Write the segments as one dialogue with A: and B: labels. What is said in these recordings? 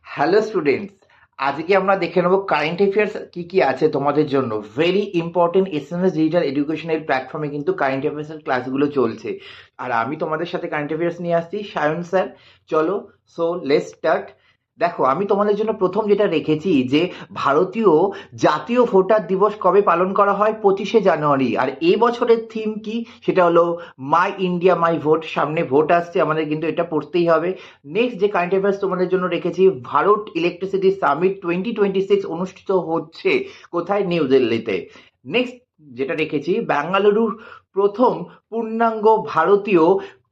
A: Hello students, আজকে আমরা দেখে নেব কারেন্ট অ্যাফেয়ার্স কি কি আছে তোমাদের জন্য। ভেরি ইম্পর্টেন্ট এসএমএস ডিজিটাল এডুকেশনের প্ল্যাটফর্মে কিন্তু কারেন্ট অ্যাফেয়ার্সের ক্লাসগুলো চলছে। আর আমি তোমাদের সাথে কারেন্ট অ্যাফেয়ার্স নিয়ে আসছি, সায়ন স্যার। চলো, সো লেটস স্টার্ট। দেখো, আমি তোমাদের জন্য প্রথম যেটা রেখেছি যে ভারতীয় জাতীয় ভোটার দিবস কবে পালন করা হয়? 25শে জানুয়ারি। আর এই বছরের থিম কি? সেটা হলো মাই ইন্ডিয়া মাই ভোট। সামনে ভোট আসছে, আমাদের কিন্তু এটা পড়তেই হবে। নেক্সট যে কারেন্ট অ্যাফেয়ার্স তোমাদের জন্য রেখেছি, ভারত ইলেকট্রিসিটি সামিট 2026 অনুষ্ঠিত হচ্ছে কোথায়? নিউ দিল্লিতে। নেক্সট যেটা রেখেছি, বেঙ্গালুরুর প্রথম পূর্ণাঙ্গ ভারতীয়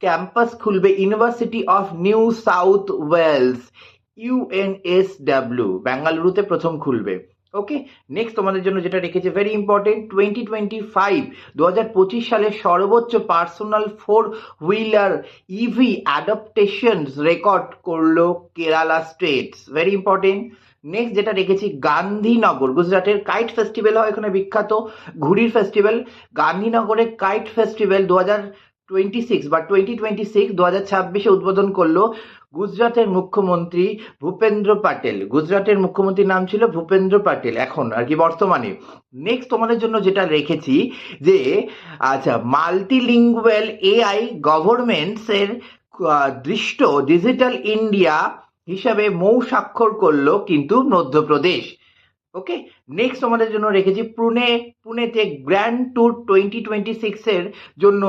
A: ক্যাম্পাস খুলবে University of New South Wales, UNSW, বেঙ্গালুরুতে প্রথম খুলবে। ওকে। নেক্সট তোমাদের জন্য যেটা রেখেছে, ভেরি ইম্পর্টেন্ট, 2025 সালে সর্বোচ্চ personal four wheeler EV adaptation record করলো Kerala states. Very important. Next যেটা রেখেছি, গান্ধীনগর, গুজরাটের কাইট ফেস্টিভ্যাল হয় এখানে, বিখ্যাত ঘুড়ির ফেস্টিভ্যাল। গান্ধীনগরের কাইট ফেস্টিভ্যাল 2026 উদ্বোধন করলো গুজরাটের মুখ্যমন্ত্রী ভূপেন্দ্র প্যাটেল। গুজরাটের মুখ্যমন্ত্রীর নাম ছিল ভূপেন্দ্র প্যাটেল, এখন আর কি বর্তমানে। নেক্সট তোমাদের জন্য যেটা রেখেছি যে, আচ্ছা, মাল্টিলিঙ্গুয়াল এআই গভর্নমেন্টস এর দৃষ্ট ডিজিটাল ইন্ডিয়া হিসাবে মৌ স্বাক্ষর করলো কিন্তু মধ্যপ্রদেশ। ওকে। নেক্সট আমাদের জন্য রেখেছি, পুনেতে গ্র্যান্ড ট্যুর 2026 এর জন্য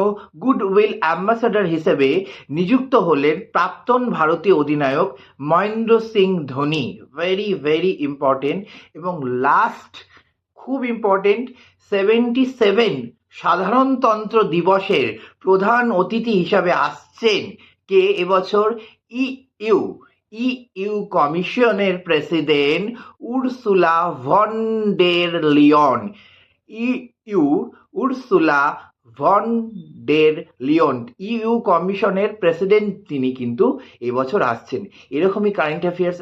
A: গুডউইল অ্যাম্বাসাডর হিসেবে নিযুক্ত হলেন প্রাক্তন ভারতীয় অধিনায়ক Mahendra Singh Dhoni. Very very important. এবং লাস্ট, খুব ইম্পর্টেন্ট, 77 সাধারণতন্ত্র দিবসের প্রধান অতিথি হিসাবে আসছেন কে এবছর? ইইউ ইইউ কমিশনের president Ursula von der Leyen. EU Ursula von der Leyen, EU কমিশনের প্রেসিডেন্ট, তিনি কিন্তু এবছর আসছেন। এরকমই কারেন্ট অ্যাফেয়ার্স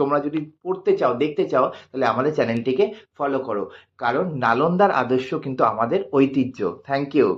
A: তোমরা যদি পড়তে চাও, দেখতে চাও, তাহলে আমাদের চ্যানেলটিকে ফলো করো, কারণ নালন্দার আদর্শ কিন্তু আমাদের ঐতিহ্য। Thank you.